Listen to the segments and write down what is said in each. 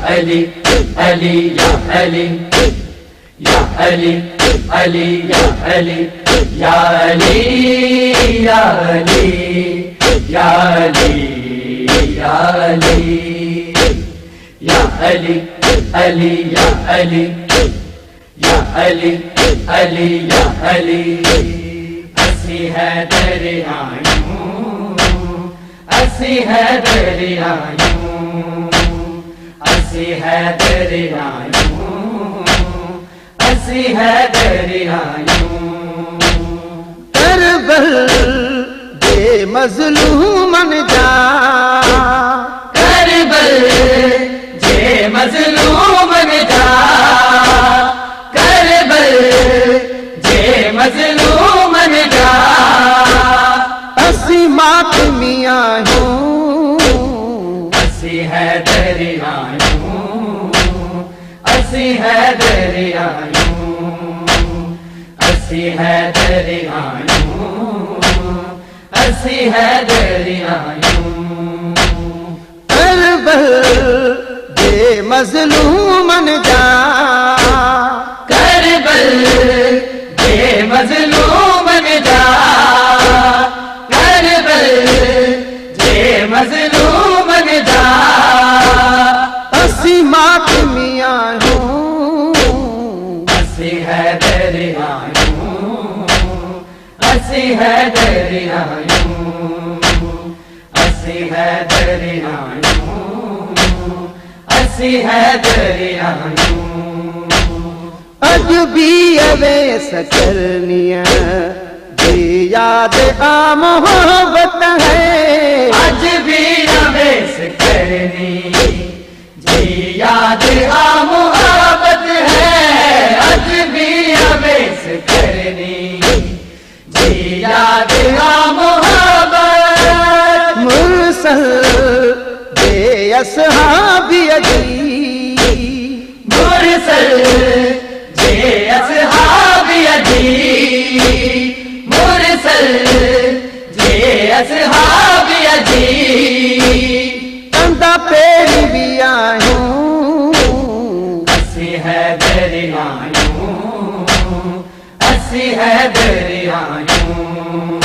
علی علی یا علی یا علی علی یا علی یا علی یا علی یا علی یا علی یا علی علی یا علی یا علی علی یا علی اسی حیدر آیوں اسی حیدر آیوں اسی حیدر آیوں اسی حیدر آیوں کربل بے مظلومن جا کربل جے مظلومن جا کربل جے مظلومن جا اسی ماتمیاں ہوں اسی حیدر آیوں اسی حیدر آیوں اسی حیدر آیوں اسی حیدر آیوں کربل بے مظلومن جا کربل بے مظلومن جا کربل بے مظلومن جا اسی ماتمیاں ہوں اسی حیدر آیوں اسی حیدر آیوں اسی حیدر آیوں اسی حیدر آیوں اج بھی اویس کرنیاں جی یاد آ محبت ہے اج بھی اویس کرنی جی یاد آ محبت ہے اج بھی اویس کرنی جی یاد آ محبت مرسل بے اصحابی اجی مرسل جے اصحاب اجی مرسل جے اصحاب اجی کندہ پیری بھی آیوں اسی حیدر آیوں اسی حیدر آیوں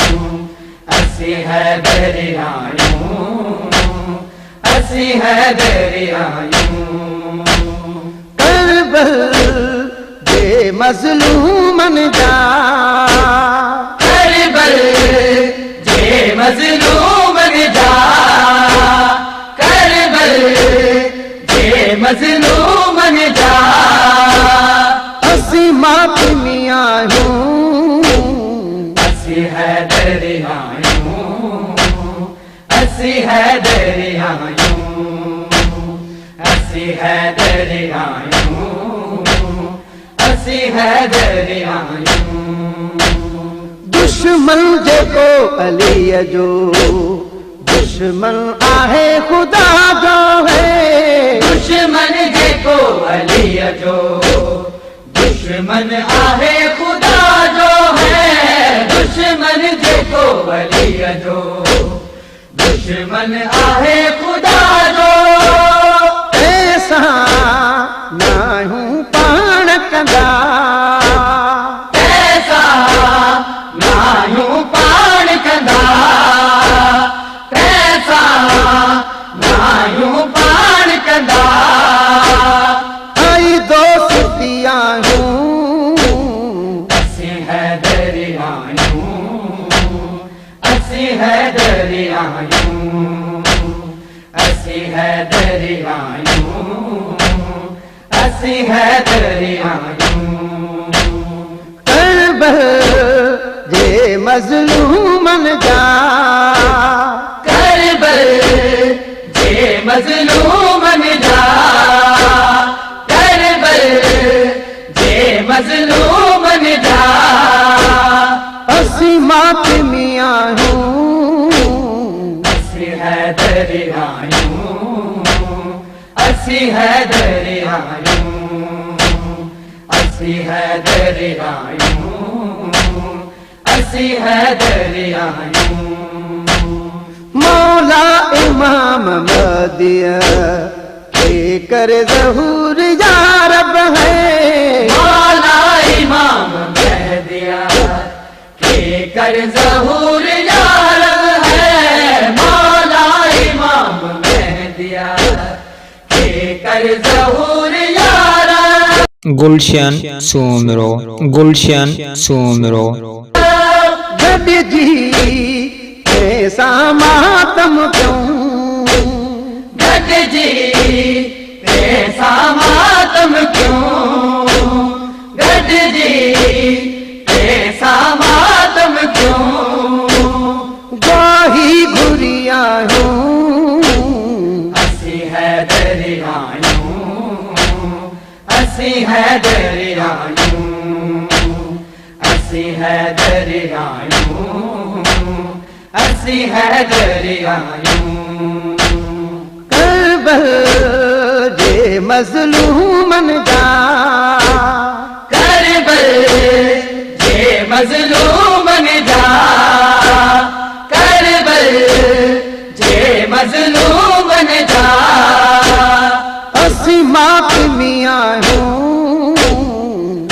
اسی حیدر آیوں اسی حیدر آیوں کربل بے مظلومن جا کربل جے مظلومن جا کربل جے مظلومن جا اسی ماتمیاں ہوں اسی حیدر آیوں اسی حیدر آیوں اسی حیدر آیوں اسی حیدر آیوں دشمن جے کو علی جو دشمن آہے خدا جو ہے دشمن جے کو علی جو دشمن آہے خدا جو ہے دشمن جے کو علی جو دشمن آہے خدا جو ایسا نہ ہوں پان کندا ایسا نہ یوں پان کندا ایسا نہ یوں پان کندا آئی دوستیاں ہوں اسی حیدر آیوں اسی حیدر آیوں اسی حیدر آیوں اسی حیدر آیوں کربل جے مظلومن جا کربل جے مظلومن جا کربل جے مظلومن جا اسی ماتمیاں ہوں اسی حیدر آیوں اسی حیدر آیوں اسی حیدر آیوں اسی حیدر آیوں مولا امام مہدی لے کر ظہور یا رب ہے مولا امام مہدیہ کے کر ظہور یا رب ہے مولا امام مہدیہ کے کر ظہور یا رب گلشن سومرو گلشن سومرو گڈ جی ایسا ماتم کیوں گڈ جی ایسا ماتم کیوں گڈ جی ایسا ماتم کیوں گاہی گھریا ہوں اسی حیدر آیوں اسی حیدر آیوں اسی حیدر آیوں اسی حیدر آیوں کربل جے مظلومن جا کربل جے مظلومن جا کربل جے مظلومن جا اسی ماتمیاں ہوں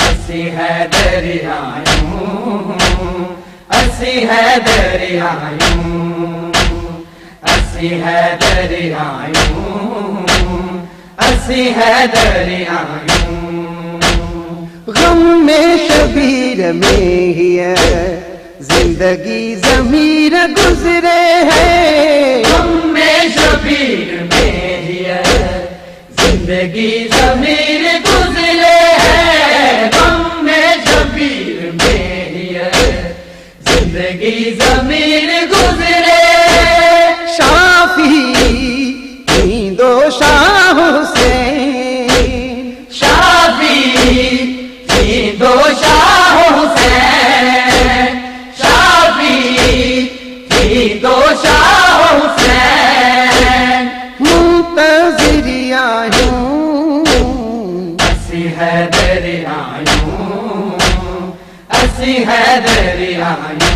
اسی حیدر آیوں اسی حیدر آیوں اسی حیدر آیوں اسی حیدر آیوں غم میں شبیر میں ہی ہے زندگی ضمیر گزرے ہے غم میں شبیر میں ہی ہے زندگی ضمیر گزرے ہے غم میں شبیر میں ہی ہے زندگی ضمیر گزرے شافی نیندو شاہ حسین شافی دو شاہ حسین شافی دو شاہ حسین منتظریاں ہوں اسی حیدر آیوں اسی حیدر آیوں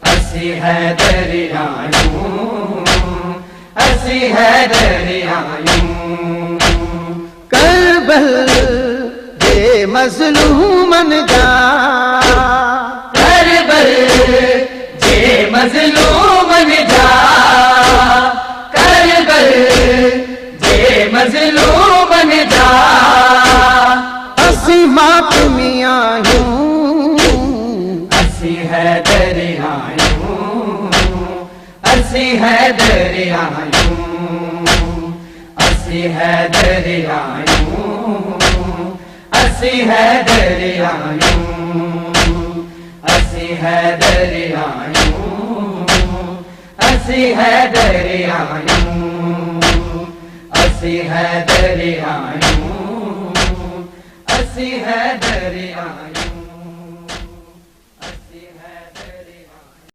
اسی حیدر آیوں اسی حیدر آیوں کربل جے مظلومن جا کربل جے مظلومن جا کربل جے مظلومن جا اسی ماتمیاں ہوں اسی حیدر آیوں اسی حیدر آیوں اسی حیدر آیوں اسی حیدر آیوں اسی حیدر آیوں اسی حیدر آیوں اسی حیدر آیوں اسی حیدر آیوں